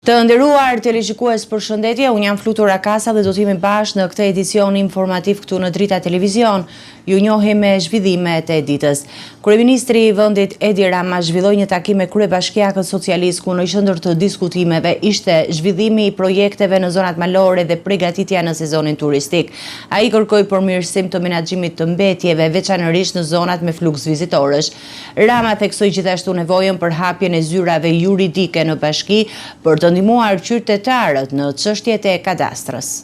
Të nderuar televizikues, përshëndetje, unë jam Flutur Akasa dhe do të jemi bashkë në këtë edicion informativ këtu në Drita Televizion. Ju njohim me zhvillimet e ditës. Kryeministri i vendit Edi Rama zhvilloi një takim me kryebashkiakët socialist ku në qendër të diskutimeve ishte zhvillimi i projekteve në zonat malore dhe përgatitja në sezonin turistik. Ai kërkoi përmirësim të menaxhimit të mbetjeve, veçanërisht në zonat me fluks vizitorësh. Rama theksoi gjithashtu nevojën për hapjen e zyrave juridike në bashki për të ndihmuar qytetarët në çështjet e kadastrës.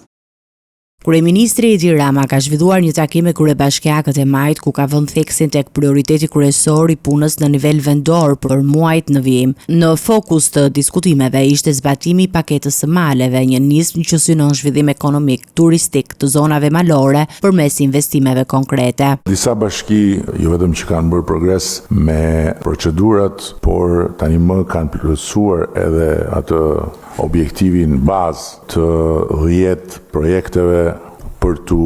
Kryeministri Edi Rama ka zhvilluar një takim me kryebashkiakët e Majt ku ka vënë theksin tek prioriteti kryesor i punës në nivel vendor për muajt në vijim. Në fokus të diskutimeve ishte zbatimi i paketës së maleve, një nismë që synon zhvillim ekonomik, turistik të zonave malore përmes investimeve konkrete. Disa bashki jo vetëm që kanë bërë progres me procedurat, por tani më kanë plotësuar edhe atë objektivin bazë të 10 projekteve për të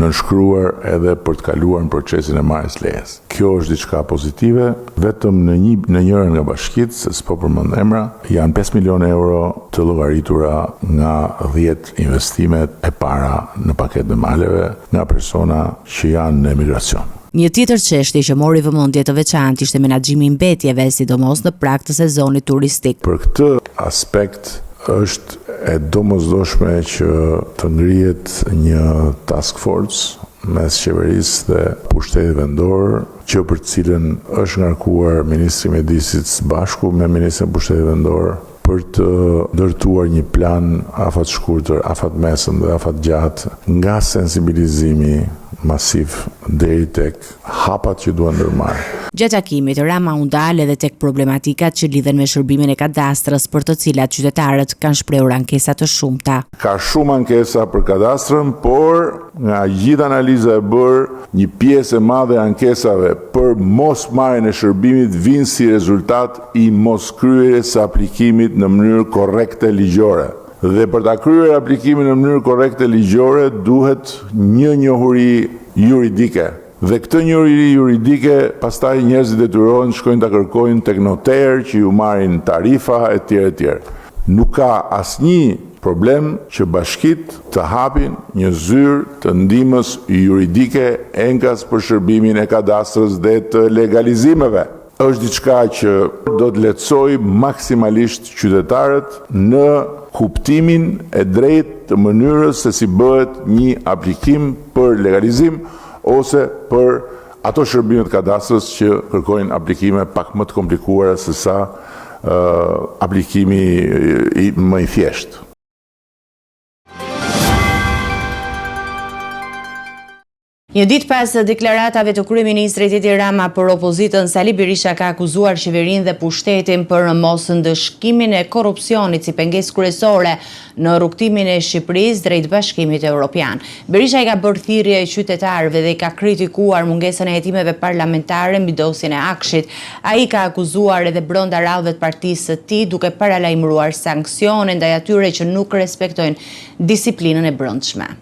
nënshkruar edhe për të kaluar në procesin e marrjes lejes. Kjo është diçka pozitive, vetëm në njërën nga bashkitë, se s'po përmend emra, janë 5 milion euro të llogaritura nga 10 investimet e para në paketë e maleve nga persona që janë në emigracion. Një tjetër çështje që mori vëmendje të veçantë ishte menaxhimi i mbetjeve, sidomos në prag të sezonit turistik. Për këtë aspekt është e domosdoshme që të ngrihet një task force mes qeverisë dhe pushtetit vendor, që për cilën është ngarkuar Ministri i Mjedisit së bashku me Ministrin e Pushtetit Vendor për të ndërtuar një plan afat shkurtër, afat mesëm dhe afat gjatë nga sensibilizimi masiv deri tek hapat që duhen ndërmarrë. Gjatë takimit, Rama u ndal edhe tek problematikat që lidhen me shërbimin e kadastrës, për të cilat qytetarët kanë shprehur ankesa të shumta. Ka shumë ankesa për kadastrën, por nga gjithë analiza e bërë, një pjesë e madhe e ankesave për mos marrjen e shërbimit vijnë si rezultat i mos kryerjes së aplikimit në mënyrë korrekte ligjore. Dhe për ta kryer aplikimin në mënyrë korrekte ligjore duhet një njohuri juridike. Dhe këtë njohuri juridike pastaj njerëzit detyrohen të shkojnë ta kërkojnë tek noter që ju marrin tarifa etj etj. Nuk ka asnjë problem që bashkitë të hapin një zyrë të ndihmës juridike enkas për shërbimin e kadastrës dhe të legalizimeve. Është diçka që do të lehtësoj maksimalisht qytetarët në kuptimin e drejtë të mënyrës se si bëhet një aplikim për legalizim ose për ato shërbimet kadastrës që kërkojnë aplikime pak më të komplikuara se sa aplikimi më i thjeshtë. Një ditë pas deklaratave të kryeministrit Edi Rama për opozitën, Sali Berisha ka akuzuar qeverinë dhe pushtetin për mos ndëshkimin e korrupsionit si pengesë kryesore në rrugtimin e Shqipërisë drejt Bashkimit Evropian. Berisha i ka bërë thirrje qytetarëve dhe i ka kritikuar mungesën e hetimeve parlamentare mbi dosjen e Akshit. Ai ka akuzuar edhe brenda radhëve të partisë së tij duke paralajmëruar sanksione ndaj atyre që nuk respektojnë disiplinën e brendshme.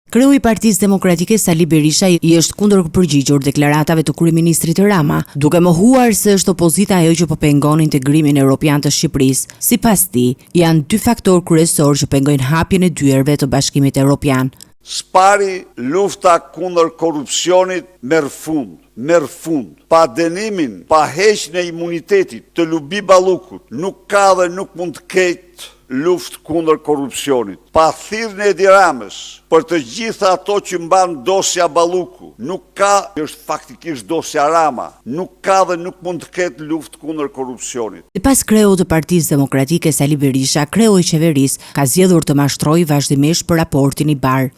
Kreu i Partisë Demokratike Sali Berisha i është kundër përgjigjur deklaratave të kryeministrit Rama, duke mohuar se është opozita ajo që po pengon integrimin evropian të Shqipërisë. Sipas tij, janë dy faktorë kryesorë që pengojnë hapjen e dyerve të Bashkimit Evropian. Spari lufta kundër korrupsionit merr fund. Pa dënimin, pa heqjen e imunitetit të Lubi Ballukut, nuk ka dhe nuk mund të ketë luftë kundër korrupsionit. Pa thirrjen e Edi Ramës për të gjitha ato që mban dosja Balluku, nuk ka, është faktikisht dosja Rama, nuk ka dhe nuk mund të ketë luftë kundër korrupsionit. Sipas kreut të Partisë Demokratike Sali Berisha, kreu i qeverisë ka zgjedhur të mashtrojë vazhdimisht për raportin i Bar.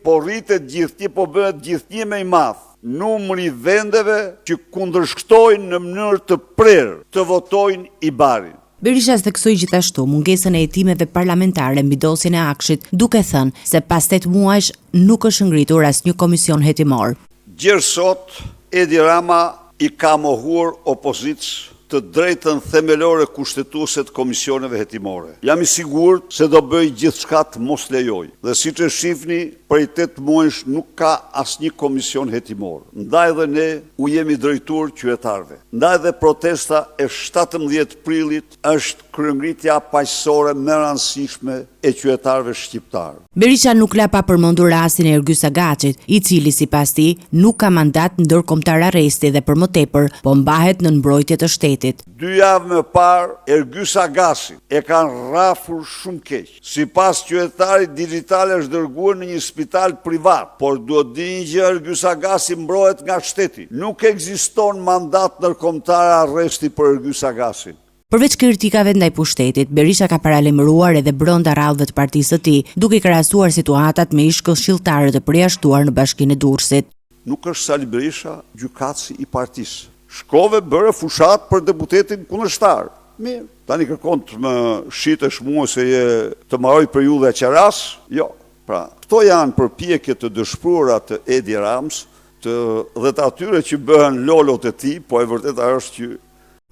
Po rritet gjithnjë, po bëhet gjithnjë më i madh. Numri vendeve që kundërshtojnë në mënyrë të prerë të votojnë i Barin. Berisha theksoi gjithashtu mungesën e hetimeve parlamentare mbi dosjen e Akshit, duke thënë se pas 8 muajsh nuk është ngritur asnjë komision hetimor. Gjerë sot, Edi Rama i ka mohuar opozitës të drejtën themelore kushtetuese të komisioneve hetimore. Jam i sigurt se do bëj gjithçka të mos lejoj. Dhe siç e shihni, prej 8 muajsh nuk ka asnjë komision hetimor. Ndaj dhe ne u jemi drejtuar qytetarëve. Ndaj dhe protesta e 17 prillit është kryengritja paqësore më e rëndësishme e qytetarëve shqiptar. Berisha nuk la pa përmendur rastin e Ergyes Agaçit, i cili sipas tij nuk ka mandat ndërkombëtar arresti dhe për më tepër po mbahet në mbrojtje të shtetit. 2 javë më parë, Ergyes Agaçi e kanë rrafur shumë keq. Sipas qytetarit digjital është dërguar në një spital privat, por duhet dini që Ergyes Agaçi mbrohet nga shteti. Nuk ekziston mandat ndërkombëtar arresti për Ergyes Agaçin. Përveç kritikave ndaj pushtetit, Berisha ka paralajmëruar edhe brenda rrallëve të partisë së tij, duke krahasuar situatat me ish-këshilltarë të përjashtuar në Bashkinë e Durrësit. Nuk është Sali Berisha gjykatësi i partisë. Shkove bëre fushat për deputetin kundërshtar. Mirë, tani kërkon të më shitesh mua se je të marroj periudha qeras? Jo. Pra, këto janë përpjekje të dëshpëruara të Edi Rams, dhe të atyre që bëhen lolot e tij, po e vërteta është që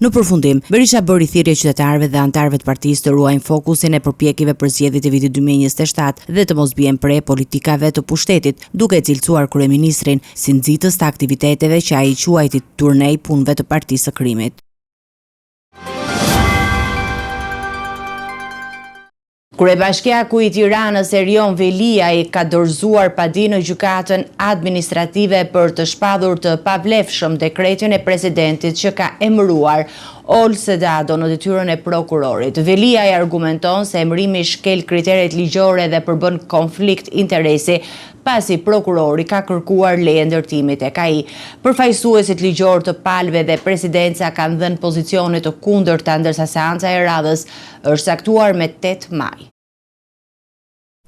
Në përfundim, Berisha bëri thirrje qytetarëve dhe anëtarëve të partisë të ruajnë fokusin e përpjekjeve për zgjedhjet e vitit 2027 dhe të mos bien pre politikave të pushtetit, duke cilësuar kryeministrin si nxitës të aktiviteteve që ai quajti turnej punëve të partisë së krimit. Kryebashkiaku i Tiranës Erion Veliaj ka dorëzuar padi në gjykatën administrative për të shpadhur të pavlefshëm dekretin e presidentit që ka emëruar Olse Dado në detyrën e prokurorit. Veliaj argumenton se emërimi shkel kriteret ligjore dhe përbën konflikt interesi, pasi prokurori ka kërkuar leje ndërtimit tek ai. Përfaqësuesit ligjor të palëve dhe presidenca kanë dhënë pozicione të kundërta, ndërsa seanca e radhës është saktuar me 8 maj.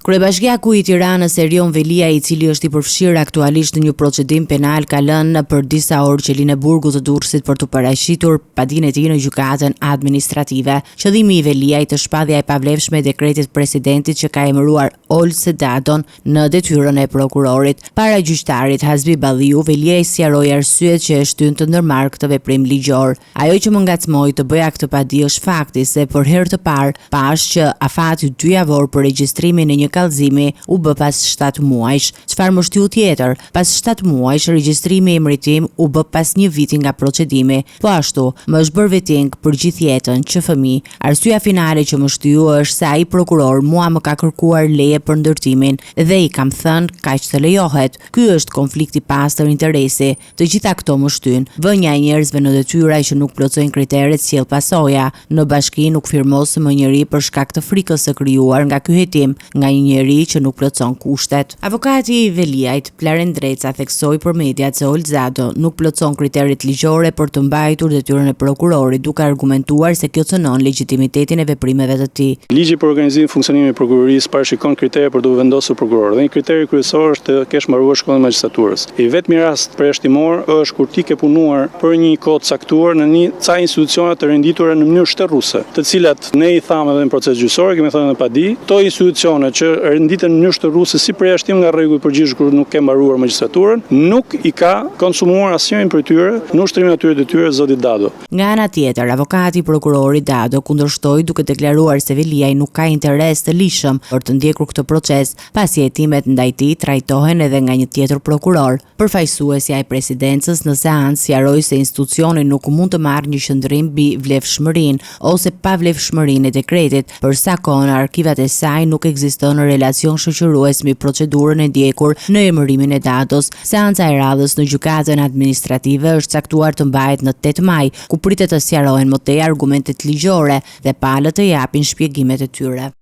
Kryebashkiaku i Tiranës Erion Veliaj, i cili është i përfshirë aktualisht në një procedim penal, ka lënë për disa orë qelinë e burgut të Durrësit për të paraqitur padinë e tij në gjykatën administrative. Qëllimi i Veliaj të shpadhja e pavlefshme e dekretit presidentit që ka emëruar Olse Dadon në detyrën e prokurorit. Para gjyqtarit Hasbi Balliu, Veliaj sqaroi arsyet që e shtyn të ndërmarrë këtë veprim ligjor. Ajo që më ngacmoi të bëja këtë padi është fakti se për herë të parë pash që afati 2 javor për regjistrimin e një kallëzimi u bë pas 7 muajsh. Çfarë më shtyu tjetër? Pas 7 muajsh regjistrimi i emëritim u bë pas 1 viti nga procedimi. Po ashtu, më është bërë vetting për gjithë jetën që fëmijë. Arsyeja finale që më shtyu është se ai prokuror mua më ka kërkuar leje për ndërtimin dhe i kam thënë kaq të lejohet. Ky është konflikti pastër interesi. Të gjitha këto më shtyn. Vënia e njerëzve në detyra që nuk plotësojnë kriteret sjell pasoja. Në bashki nuk firmos më njëri për shkak të frikës së krijuar nga ky hetim, nga një njeri që nuk plotëson kushtet. Avokati i Veliajt, Plaren Dreca, theksoi për mediat se Olse Dado nuk plotëson kriteret ligjore për të mbajtur detyrën e prokurorit, duke argumentuar se kjo cënon legjitimitetin e veprimeve të tij. Ligji për organizimin e funksionimit të prokurorisë parashikon kritere për të vendosur prokuror, dhe një kriteri kryesor është të kesh mbaruar shkollën e magjistraturës. I vetmi rast përjashtimor është kur ti ke punuar për një kohë të caktuar në një ca institucione të renditura në mënyrë shterruese, të cilat ne i thamë edhe në proces gjyqësor, kemi thënë në padi, këto institucione që renditen në mënyrë shterruese si përjashtim nga rregulli i përgjithshëm kur nuk ke mbaruar magjistraturën, nuk i ka konsumuar asnjërin prej tyre në ushtrimin e atyre detyre zotit Dado. Nga ana tjetër, avokati i prokurorit Dado kundërshtoi duke deklaruar se Veliaj nuk ka interes të lishëm për të ndjekur këtë proces, pasi hetimet ndaj tij trajtohen edhe nga një tjetër prokuror. Përfaqësuesja e presidencës në seancë sqaroi se institucioni nuk mund të marrë një qendrim mbi vlefshmërinë ose pavlefshmërinë e dekretit, për sa kohë arkivat e saj nuk ekziston relacion shoqërues mbi procedurën e ndjekur në emërimin e Dados. Seanca e radhës në gjykatën administrative është caktuar të mbahet në 8 maj, ku pritet të sqarohen më tej argumentet ligjore dhe palët të japin shpjegimet e tyre.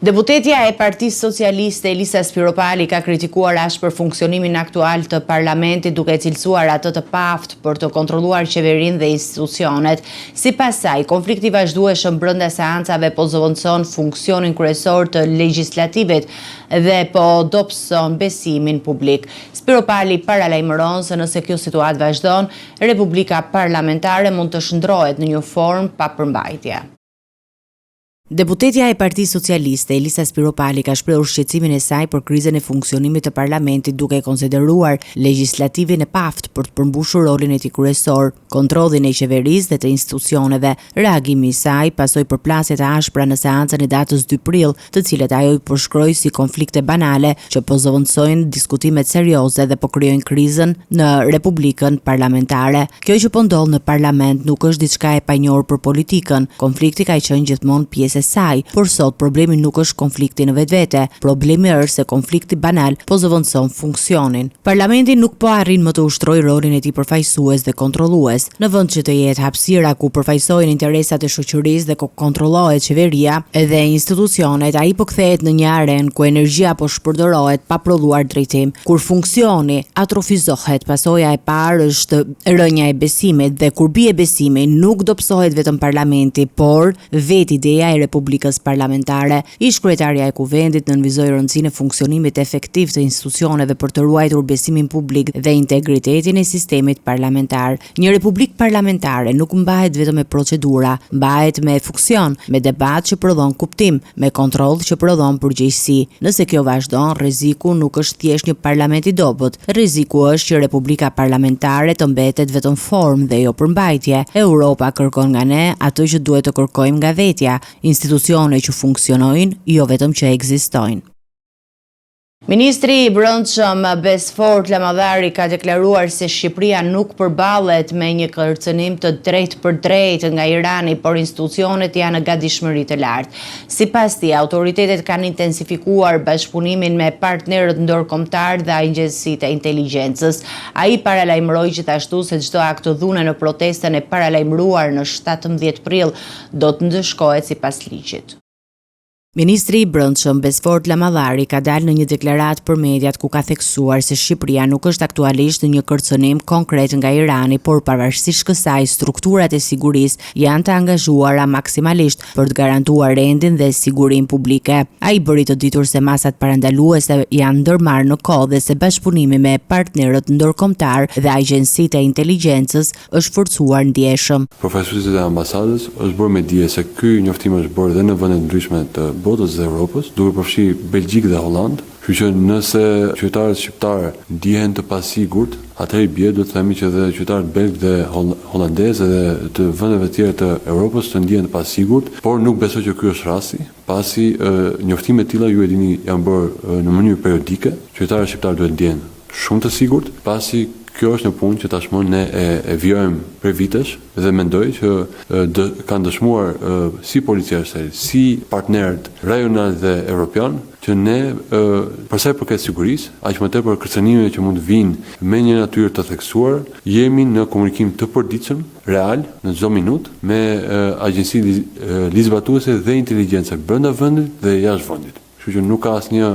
Deputetja e Partisë Socialiste Elisa Spiropali ka kritikuar ashpër funksionimin aktual të parlamentit, duke cilësuar atë të paaft për të kontrolluar qeverinë dhe institucionet. Sipas saj, konflikti vazhdueshëm brenda seancave po zëvendëson funksionin kryesor të legjislativit dhe po dobëson besimin publik. Spiropali paralajmëron se nëse kjo situatë vazhdon, Republika Parlamentare mund të shndrohet në një formë pa përmbajtje. Deputetja e Partisë Socialiste, Elisa Spiropali, ka shprehur shqetësimin e saj për krizën e funksionimit të parlamentit, duke konsideruar legjislativin e paftë për të përmbushur rolin e tij kryesor, kontrollin e qeverisë dhe të institucioneve. Reagimi i saj pasoi përplasje të ashpra në seancën e datës 2 prill, të cilat ajo i përshkroi si konflikte banale që po zëvendësojnë diskutimet serioze dhe po krijojnë krizën në Republikën parlamentare. Kjo që po ndodh në parlament nuk është diçka e panjohur për politikën. Konflikti ka qenë gjithmonë pjesë saj, por sot problemi nuk është konflikti në vetvete. Problemi është se konflikti banal po zëvendëson funksionin. Parlamenti nuk po arrin më të ushtrojë rolin e tij përfaqësues dhe kontrollues. Në vend që të jetë hapësira ku përfaqësohen interesat e shoqërisë dhe ku kontrollohet qeveria dhe institucionet, ai po kthehet në një arenë ku energjia po shpërdorohet pa prodhuar drejtim. Kur funksioni atrofizohet, pasoja e parë është rënja e besimit, dhe kur bie besimi, nuk do psohet vetëm parlamenti, por vetë ideja e Republikës parlamentare. Ish kryetaria e Kuvendit nënvizoi rëndësinë e funksionimit efektiv të institucioneve për të ruajtur besimin publik dhe integritetin e sistemit parlamentar. Një republikë parlamentare nuk mbahet vetëm me procedura, mbahet me funksion, me debat që prodhon kuptim, me kontroll që prodhon përgjegjësi. Nëse kjo vazhdon, rreziku nuk është thjesht një parlament i dobët. Rreziku është që Republika parlamentare të mbetet vetëm formë dhe jo përmbajtje. Europa kërkon nga ne atë që duhet të kërkojmë nga vetja, institucione që funksionojnë, jo vetëm që ekzistojnë. Ministri i Brendshëm Besfort Lamadhari ka deklaruar se Shqipëria nuk përballet me një kërcënim të drejtë për drejtë nga Irani, por institucionet janë në gatishmëri të lartë. Sipas tij, autoritetet kanë intensifikuar bashkëpunimin me partnerët ndërkombëtar dhe agjencitë e inteligjencës. Ai paralajmëroi gjithashtu se çdo akt dhune në protestën e paralajmëruar në 17 prill do të ndëshkohet sipas ligjit. Ministri i Brendshëm Besfort Lamadhari ka dalë në një deklaratë për mediat ku ka theksuar se Shqipëria nuk është aktualisht në një kërcënim konkret nga Irani, por pavarësisht kësaj, strukturat e sigurisë janë të angazhuara maksimalisht për të garantuar rendin dhe sigurinë publike. Ai bëri të ditur se masat parandaluese janë ndërmarrë në kohë dhe se bashkëpunimi me partnerët ndërkombëtar dhe agjencitë e inteligjencës është forcuar ndjeshëm. Përfaqësuesit e ambasadës është bërë me dije se ky njoftim është bërë dhe në vende ndryshme të botës dhe Europës, duke përfshirë Belgjikë dhe Holland. Kështu që nëse qytetarët shqiptarë ndihen të pasigurt, atëherë bie duhet të themi që dhe qytetarët belgë dhe holandezë dhe të vendeve të tjera të Europës të ndihen të pasigurt, por nuk besoj që ky është rasti, pasi njoftime të tilla ju e dini janë bërë në mënyrë periodike. Qytetarët shqiptarë duhet ndihen shumë të sigurt, pasi kjo është një punë që tashmë ne e vijojmë për vitesh dhe mendoj që kanë dëshmuar si policia shtetit, si partnerët rajonal dhe evropian, që ne për sa i përket sigurisë, aq më tepër kërcënimeve që mund të vinë me një natyrë të theksuar, jemi në komunikim të përditshëm, real, në çdo minutë me agjencitë ligjbatuese dhe inteligjencë brenda vendit dhe jashtë vendit. Kështu që nuk ka asnjë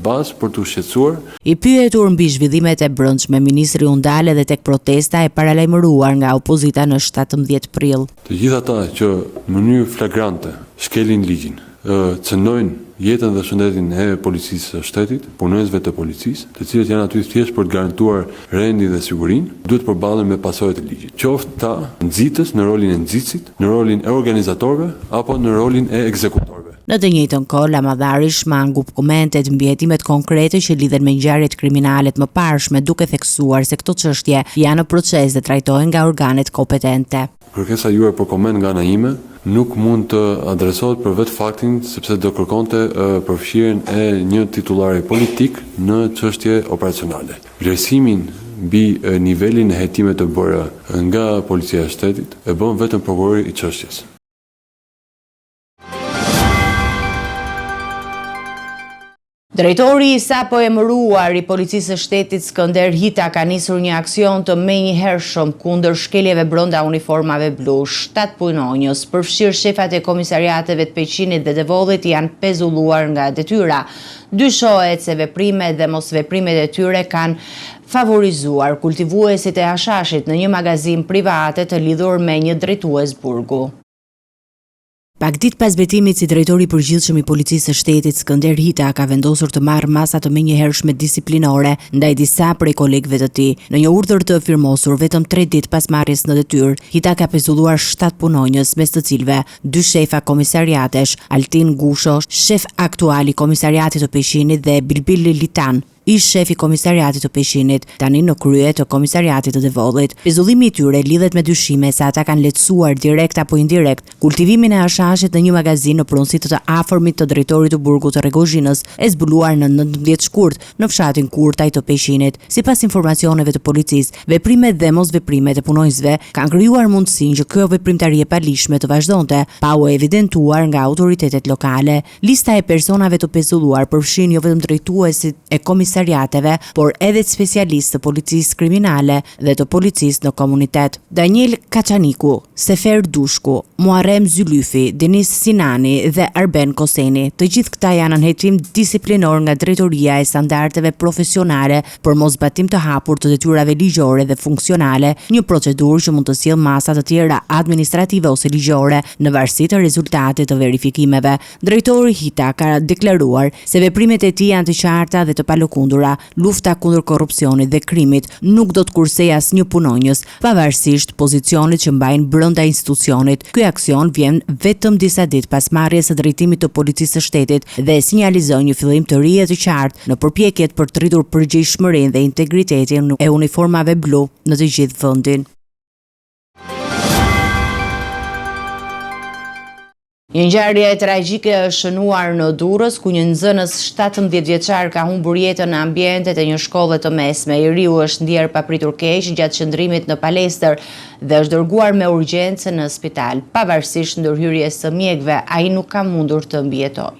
bazë për të shqetësuar. I pyetur mbi zhvillimet e brendshme, ministri u ndal edhe tek protesta e paralajmëruar nga opozita në 17 prill. Të gjithë ata që në mënyrë flagrante shkelin ligjin, cënojnë jetën dhe shëndetin e policisë së shtetit, punonjësve të policisë, të cilët janë aty thjesht për të garantuar rendin dhe sigurinë, duhet të përballen me pasojat e ligjit. Qoftë ta nxitës në rolin e nxitësit, në rolin e organizatorëve apo në rolin e ekzekutorëve. Në të njëjtën kohë, Lamadhari shmangu komentet mbi hetimet konkrete që lidhen me ngjarjet kriminale të mëparshme, duke theksuar se këto çështje janë në proces dhe trajtohen nga organet kompetente. Kërkesa juaj për koment nga ana ime nuk mund të adresohet për vetë faktin sepse do kërkonte përfshirjen e një titullari politik në çështje operacionale. Vlerësimin mbi nivelin e hetimeve të bëra nga policia e shtetit e bën vetëm prokurori i çështjes. Drejtori i sapo emëruar i Policisë së Shtetit Skënder Hita ka nisur një aksion të menjëhershëm kundër shkeljeve brenda uniformave blu. 7 punonjës, përfshirë shefat e komisariateve të Peqinit dhe Devollit, janë pezulluar nga detyra. Dyshohet se veprimet dhe mosveprimet e tyre kanë favorizuar kultivuesit e hashashit në një magazin private të lidhur me një drejtues burgu. Pak ditë pas betimit si drejtori i përgjithshëm i policisë së shtetit Skënder Hita ka vendosur të marrë masa të menjëhershme disiplinore ndaj disa prej kolegëve të tij. Në një urdhër të firmosur vetëm 3 ditë pas marrjes në detyrë, Hita ka pezulluar 7 punonjës, mes të cilëve 2 shefa komisariatesh, Altin Gusho, shef aktual i komisariatit të Peshinit dhe Bilbil Litan, ish shefi komisariatit të Peshinit, tani në krye të komisariatit të Devollit. Pezullimi i tyre lidhet me dyshime se ata kanë lehtësuar direkt apo indirekt kultivimin e hashashit në një magazin në pronësi të afërmit të drejtorit të burgut të Rregozhinës, e zbuluar në 19 shkurt në fshatin Kurtaj të Peshinit. Sipas informacioneve të policisë, veprimet dhe mosveprimet e punonjësve kanë krijuar mundësinë që kjo veprimtari e palishme të vazhdonte, pa u evidentuar nga autoritetet lokale. Lista e personave të pezulluar përfshin jo vetëm drejtuesit e komisariateve, por edhe specialistë të policisë kriminale dhe të policisë në komunitet. Daniel Kaçaniku, Sefer Dushku, Muharrem Zylyfi, Denis Sinani dhe Arben Koseni. Të gjithë këta janë anhetim disiplinor nga drejtoria e standardeve profesionale për mosbatim të hapur të detyrave ligjore dhe funksionale, një procedurë që mund të sjellë masa të tjera administrative ose ligjore në varësi të rezultatit të verifikimeve. Drejtori Hita ka deklaruar se veprimet e tij janë të qarta dhe të palëkundura. Lufta kundër korrupsionit dhe krimit nuk do të kursejë asnjë punonjës, pavarësisht pozicionit që mbajnë brenda institucionit. Ky aksion vjen vetëm disa ditë pas marrjes së drejtimit të policisë së shtetit dhe sinjalizon një fillim të ri e të qartë në përpjekjet për të rritur përgjegjësinë dhe integritetin e uniformave blu në të gjithë vendin. Një ngjarje tragjike është shënuar në Durrës, ku një nxënës 17 vjeçar ka humbur jetën në ambientet e një shkolle të mesme. I riu është ndjer papritur keq gjatë qëndrimit në palestër dhe është dërguar me urgjencë në spital. Pavarësisht ndërhyrjes së mjekëve, ai nuk ka mundur të mbijetojë.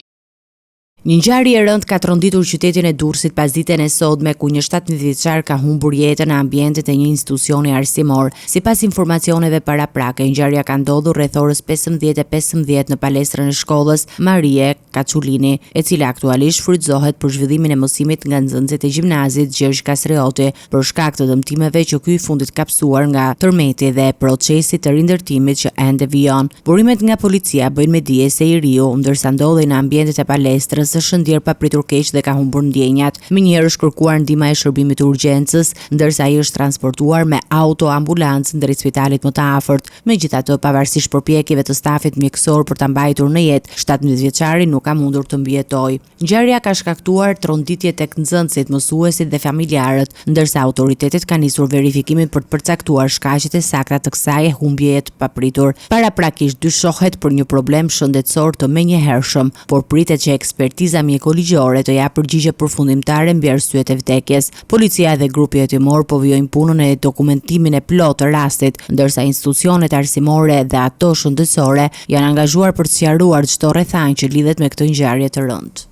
Një ngjarje e rëndë ka tronditur qytetin e Durrësit pas ditën e sotme, ku një 17 vjeçar ka humbur jetën në ambientet e një institucioni arsimor. Sipas informacioneve paraprake, ngjarja ka ndodhur rreth orës 15:15 në palestrën e shkollës Marie Kaçulini, e cila aktualisht frytëzohet për zhvillimin e mësimit nga nxënësit e gjimnazit Gjergj Kasrioti për shkak të dëmtimeve që ky i fundit ka psuar nga tërmeti dhe procesit të rindërtimit që ende vijon. Burimet nga policia bëjnë me dije se i riu, ndërsa ndodhej në ambientet e palestrës, është ndjer papritur keq dhe ka humbur ndjenjat. Menjëherë është kërkuar ndihma e shërbimit të urgjencës, ndërsa ai është transportuar me autoambulancë drejt spitalit më të afërt. Megjithatë, pavarësisht përpjekjeve të stafit mjekësor për ta mbajtur në jetë, 17 vjeçari nuk ka mundur të mbijetojë. Ngjarja ka shkaktuar tronditje tek nxënësit, mësuesit dhe familjarët, ndërsa autoritetet kanë nisur verifikimin për të përcaktuar shkaqet e sakta të kësaj humbjeje të papritur. Paraprakisht dyshohet për një problem shëndetësor të menjëhershëm, por pritet që ekspertiza mjekoligjore të japë përgjigje përfundimtare mbi arsyet e vdekjes. Policia dhe grupi hetimor po vijojnë punën e dokumentimin e plotë të rastit, ndërsa institucionet arsimore dhe ato shëndetësore janë angazhuar për të sqaruar çdo rrethanjë që lidhet me këtë ngjarje të rëndë.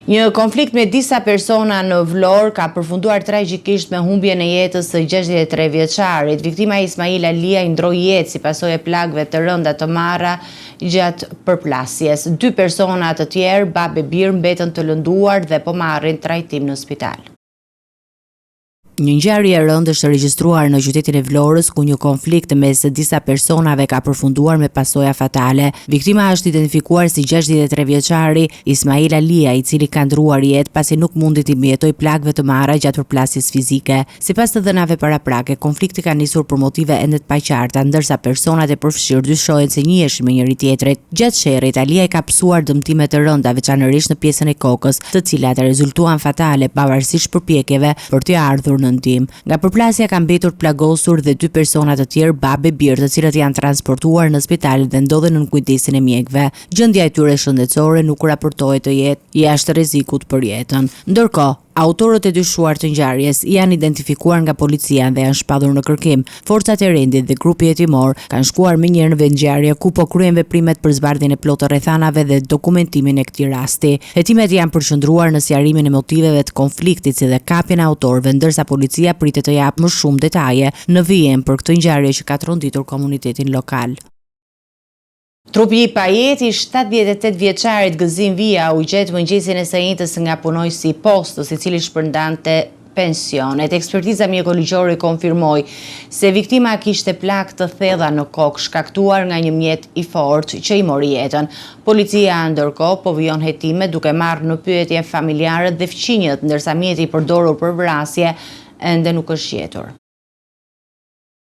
Një konflikt me disa persona në Vlorë ka përfunduar tragjikisht me humbjen e jetës së 63 vjeçarit. Viktima Ismail Alia i ndroi jetë si pasojë e plagëve të rënda të marra gjatë përplasjes. 2 persona të tjerë, babë e birë, mbetën të lënduar dhe po marrin trajtim në spital. Një ngjarje e rëndë është regjistruar në qytetin e Vlorës, ku një konflikt mes disa personave ka përfunduar me pasoja fatale. Viktima është identifikuar si 63 vjeçari Ismail Alia, i cili ka ndruar jetë pasi nuk mundi të mbijetojë plagëve të marra gjatë përplasjes fizike. Sipas të dhënave paraprake, konflikti ka nisur për motive ende të paqarta, ndërsa personat e përfshirë dyshohen se njihen me njëri tjetrin. Gjatë sherrit, Alia i ka psuar dëmtime të rënda, veçanërisht në pjesën e kokës, të cilat rezultuan fatale pavarësisht përpjekjeve për t'i ardhur në ndim. Nga përplasja kanë mbetur të plagosur dhe 2 persona të tjerë, babë e birë, të cilët janë transportuar në spital dhe ndodhen në kujdesin e mjekëve. Gjendja e tyre shëndetësore nuk raportohet të jetë jashtë rrezikut për jetën. Ndërkohë, autorët e dyshuar të ngjarjes janë identifikuar nga policia dhe janë shpallur në kërkim. Forcat e rendit dhe grupi hetimor kanë shkuar menjëherë në vend ngjarje, ku po kryen veprimet për zbardhjen e plotë të rrethanave dhe dokumentimin e këtij rasti. Hetimet janë përqendruar në sqarimin e motiveve të konfliktit si dhe kapjen e autorëve, ndërsa policia pritet të japë më shumë detaje në vijim për këtë ngjarje që ka tronditur komunitetin lokal. Trupi i pajeti 78 vjeçarit Gëzim Vija u gjet mëngjesin e së njëjtës nga punojësi i postës, i cili shpërndante pensionet. Ekspertiza mjekoligjore konfirmoi se viktima kishte plagë të thella në kokë shkaktuar nga një mjet i fortë që i mori jetën. Policia ndërkohë po vijon hetime duke marrë në pyetje familjarët dhe fqinjët, ndërsa mjeti i përdorur për vrasje ende nuk është gjetur.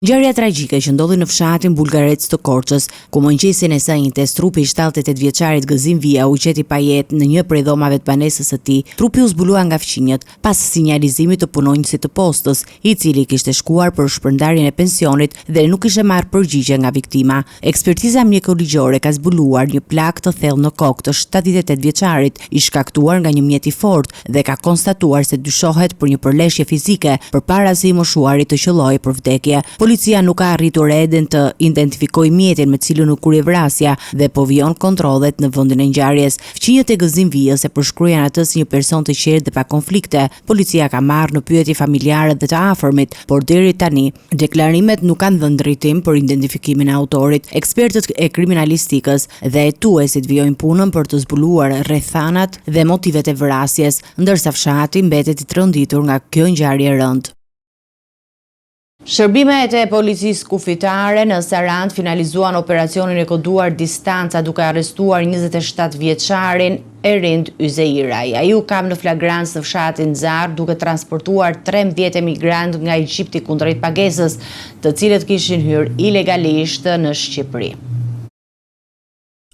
Ngjarja tragjike që ndodhi në fshatin Bulgarec të Korçës, ku mëngjesin e sënjtes trupi i 78 vjeçarit Gëzim Via u gjeti pa jetë në një prej dhomave të banesës së tij. Trupi u zbulua nga fqinjët pas sinjalizimit të punonjësit të postës, i cili kishte shkuar për shpërndarjen e pensionit dhe nuk kishte marrë përgjigje nga viktima. Ekspertiza mjekoligjore ka zbuluar një plagë të thellë në kokë të 78 vjeçarit, i shkaktuar nga një mjet i fortë dhe ka konstatuar se dyshohet për një përleshje fizike përpara se i moshuarit të qellojë për vdekje. Policia nuk ka arritur enden të identifikojë mjetin me cilën u krye vrasja dhe po vijon kontrollet në vendin e ngjarjes. Fqinjët e Gëzim Vijës e përshkruan atë si një person të qetë dhe pa konflikte. Policia ka marrë në pyetje familjarët dhe të afërmit, por deri tani deklarimet nuk kanë dhënë drejtim për identifikimin e autorit. Ekspertët e kriminalistikës dhe hetuesit vijojnë punën për të zbuluar rrethanat dhe motivet e vrasjes, ndërsa fshati mbetet i tronditur nga kjo ngjarje e rëndë. Shërbimet e policisë kufitare në Sarandë finalizuan operacionin e koduar distanca duke arrestuar 27 vjeçarin Erind Yzeiraj. Ai u kam në flagrancë në fshatin Zar duke transportuar 13 emigrantë nga Egjipti kundrejt pagesës, të cilët kishin hyrë ilegalisht në Shqipëri.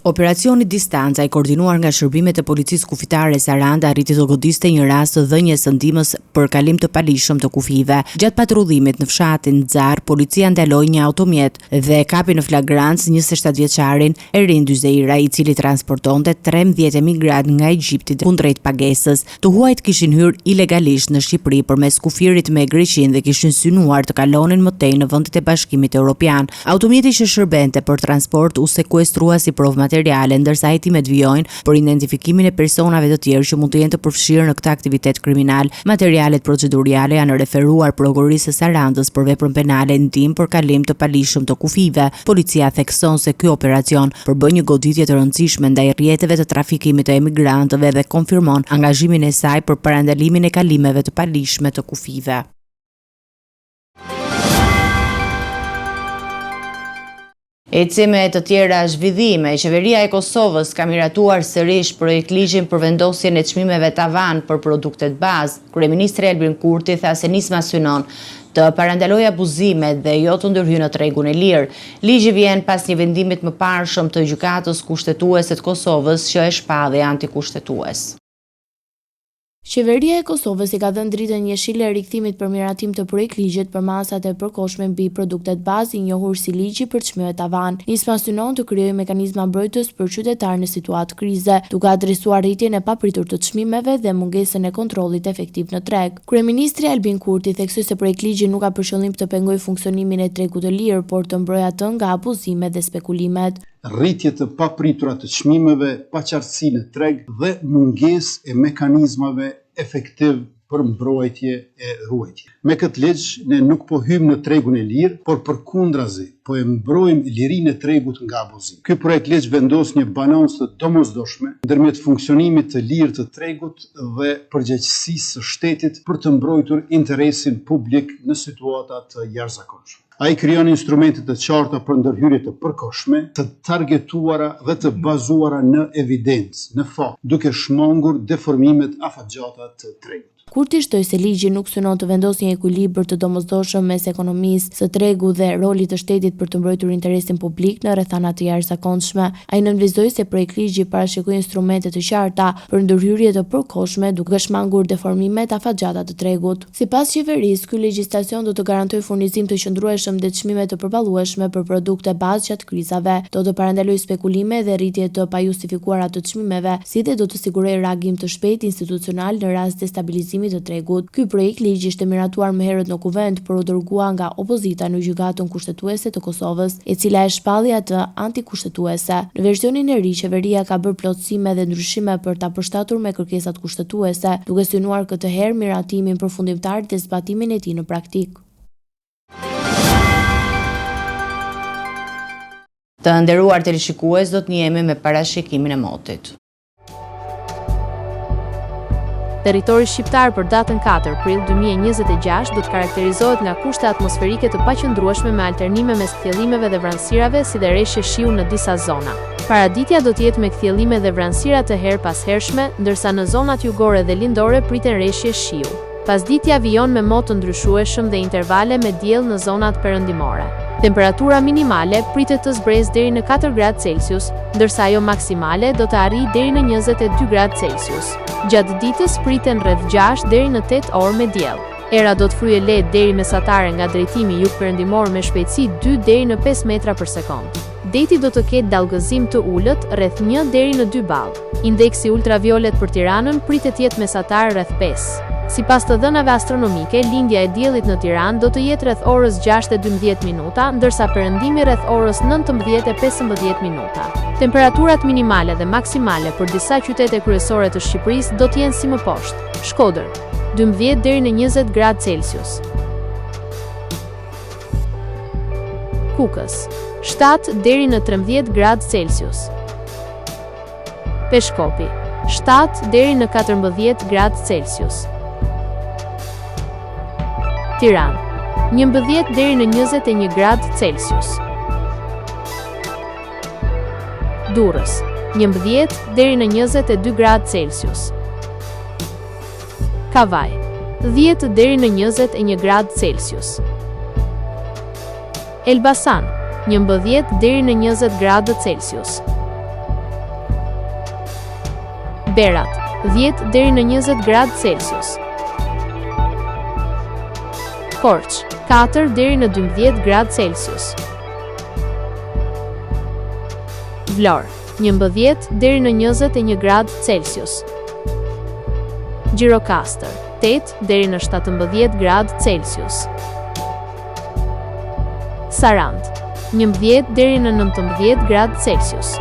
Operacioni distanca i koordinuar nga shërbimet e policisë kufitare Saranda arriti të godiste një rast të dhënjes së ndihmës për kalim të palishëm të kufive. Gjatë patrullimit në fshatin Zar, policia ndaloi një automjet dhe kapi në flagrancë 27 vjeçarin Erind Yzeiraj, i cili transportonte 13 emigrantë nga Egjipti kundrejt pagesës. Të huajt kishin hyrë ilegalisht në Shqipëri përmes kufirit me Greqinë dhe kishin synuar të kalonin më tej në vendet e Bashkimit Evropian. Automjeti që shërbente për transport u sekuestrua si provë materiale, ndërsa hetimet vijojnë për identifikimin e personave të tjerë që mund të jenë të përfshirë në këtë aktivitet kriminal. Materialet proceduriale janë referuar prokurorisë së Sarandës për veprën penale ndihmë për kalim të palishëm të kufive. Policia thekson se ky operacion përbën një goditje të rëndësishme ndaj rrjeteve të trafikimit të emigrantëve dhe konfirmon angazhimin e saj për parandalimin e kalimeve të palishme të kufive. Ecime të tjera zhvillime, qeveria e Kosovës ka miratuar sërish projektligjin për vendosjen e çmimeve tavan për produktet bazë. Kryeministri Albin Kurti tha se nisma synon të parandalojë abuzimet dhe jo të ndërhyjë në tregun e lirë. Ligji vjen pas një vendimit më parshëm të gjykatës kushtetuese të Kosovës që e shpalli antikushtetues. Qeveria e Kosovës i ka dhënë dritën njëshile rikthimit për miratim të projektligjit për masat e përkohshme mbi produktet bazë, i njohur si ligji për çmime tavan. Nisma synon të krijojë mekanizma mbrojtës për qytetarë në situatë krize, duke adresuar rritjen e papritur të çmimeve dhe mungesën e kontrollit efektiv në treg. Kryeministri Albin Kurti theksoi se projektligji nuk ka për qëllim të pengojë funksionimin e tregut të lirë, por të mbrojë atë nga abuzimet dhe spekulimet. Rritje të papritura të çmimeve, paqartësi në treg dhe mungesë e mekanizmave efektiv për mbrojtje e ruajtje. Me këtë ligj ne nuk po hyjmë në tregun e lirë, por përkundrazi po e mbrojmë lirinë e tregut nga abuzimi. Ky projekt ligj vendos një balancë të domosdoshme ndërmjet funksionimit të lirë të tregut dhe përgjegjësisë së shtetit për të mbrojtur interesin publik në situata të jashtëzakonshme. Ai krijon instrumente të qarta për ndërhyrje të përkohshme, të targetuara dhe të bazuara në evidencë, në fakt, duke shmangur deformimet afatgjata të tregut. Kurti shtoi se ligji nuk synon të vendosë një ekuilibër të domosdoshëm mes ekonomisë së tregu dhe rolit të shtetit për të mbrojtur interesin publik në rrethana të jashtëzakonshme. Ai nënvizoi se projektligji parashikoi instrumente të qarta për ndërhyrje të përkohshme duke shmangur deformimet afatgjata të tregut. Sipas qeverisë, ky legjislacion do të garantojë furnizim të qëndrueshëm dhe çmime të përballueshme për produkte bazë gjatë krizave, do të parandalojë spekulime dhe rritje të pajustifikuara të çmimeve, si dhe do të sigurojë reagim të shpejtë institucional në rast destabilizimit të tregut. Ky projekt ligj ishte miratuar më herët në kuvent, por u dërgua nga opozita në gjykatën kushtetuese të Kosovës, e cila e shpalli atë antikushtetuese. Në versionin e ri, qeveria ka bërë plotësime dhe ndryshime për ta përshtatur me kërkesat kushtetuese, duke synuar këtë herë miratimin përfundimtar dhe zbatimin e tij në praktik. Të nderuar teleshikues, do të njihemi me parashikimin e motit. Territori shqiptar për datën 4 prill 2026 do të karakterizohet nga kushte atmosferike të paqëndrueshme me alternime mes kthjellimeve dhe vranësirave si dhe reshje shiu në disa zona. Paraditja do të jetë me kthjellime dhe vranësira të her pas hershme, ndërsa në zonat jugore dhe lindore priten reshje shiu. Pasditja vijon me motë të ndryshueshëm dhe intervale me diell në zonat perëndimore. Temperatura minimale pritet të zbresë deri në 4 gradë Celsius, ndërsa ajo maksimale do të arrijë deri në 22 gradë Celsius. Gjatë ditës priten rreth 6 deri në 8 orë me diell. Era do të fryjë lehtë deri mesatare nga drejtimi jug-perëndimor me shpejtësi 2 deri në 5 metra për sekond. Deti do të ketë dallgëzim të ulët rreth 1 deri në 2 ballë. Indeksi ultraviolet për Tiranën pritet të jetë mesatar rreth 5. Sipas të dhënave astronomike, lindja e diellit në Tiranë do të jetë rreth orës 6:12 minuta, ndërsa perëndimi rreth orës 19:15 minuta. Temperaturat minimale dhe maksimale për disa qytete kryesore të Shqipërisë do të jenë si më poshtë: Shkodër, 12 deri në 20 gradë Celsius. Kukës, 7 deri në 13 gradë Celsius. Peshkopi, 7 deri në 14 gradë Celsius. Tiranë, 11 deri në 21 gradë Celsius. Durrës, 11 deri në 22 gradë Celsius. Kavaj, 10 deri në 21 gradë Celsius. Elbasan, 11 deri në 20 gradë Celsius. Berat, 10 deri në 20 gradë Celsius. Korç, 4 deri në 12 gradë Celsius. Vlorë, 11 deri në 21 gradë Celsius. Gjirokastër, 8 deri në 17 gradë Celsius. Sarand, 11 deri në 19 gradë Celsius.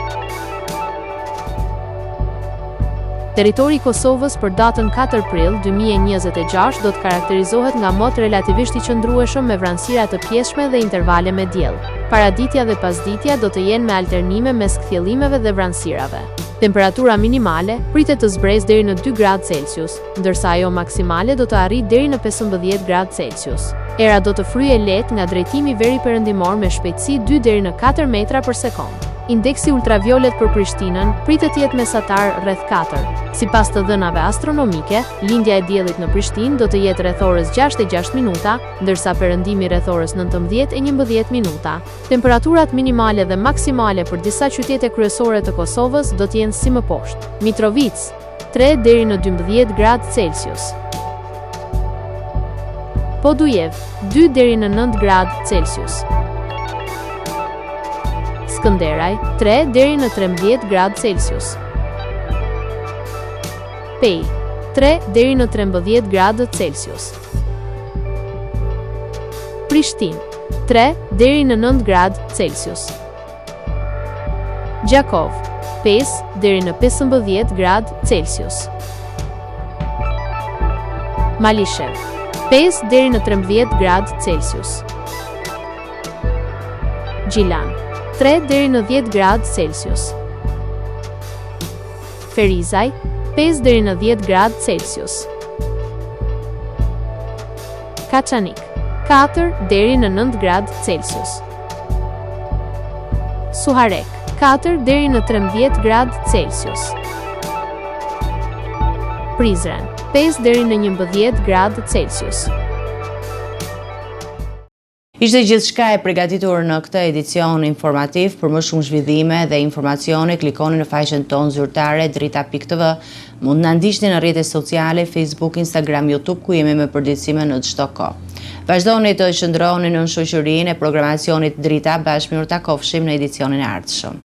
Territori i Kosovës për datën 4 prill 2026 do të karakterizohet nga motë relativisht i qëndrueshëm me vranësira të pjeshme dhe intervale me diell. Paraditja dhe pasditja do të jenë me alternime mes kthjellimeve dhe vranësirave. Temperatura minimale pritet të zbresë deri në 2 gradë Celsius, ndërsa ajo maksimale do të arrijë deri në 15 gradë Celsius. Era do të fryjë lehtë nga drejtimi veri perëndimor me shpejtësi 2 deri në 4 metra për sekond. Indeksi ultraviolet për Prishtinën pritet të jetë mesatar rreth 4. Sipas të dhënave astronomike, lindja e diellit në Prishtinë do të jetë rreth orës 6:06 minuta, ndërsa perëndimi rreth orës 19:11 minuta. Temperaturat minimale dhe maksimale për disa qytete kryesore të Kosovës do të jenë si më poshtë: Mitrovica, 3 deri në 12 gradë Celsius. Podujev, 2 deri në 9 gradë Celsius. Skënderaj, 3 deri në 13 gradë Celsius. Pej, 3 deri në 13 gradë Celsius. Prishtinë, 3 deri në 9 gradë Celsius. Gjakov, 5 deri në 15 gradë Celsius. Malishev, 5 deri në 13 gradë Celsius. Gjilan, 3 deri në 10 gradë Celsius. Ferizaj, 5 deri në 10 gradë Celsius. Kaçanik, 4 deri në 9 gradë Celsius. Suharek, 4 deri në 13 gradë Celsius. Prizren, 5 deri në 11 gradë Celsius. Ishte gjithçka e përgatitur në këtë edicion informativ. Për më shumë zhvillime dhe informacione, klikoni në faqen tonë zyrtare drita.tv. Mund na ndiqni në rrjetet sociale, Facebook, Instagram, YouTube, ku jemi me përditësime në çdo kohë. Vazhdoni të qëndroni në shoqërinë e programacionit Drita, bashkë mirë takofshim në edicionin e ardhshëm.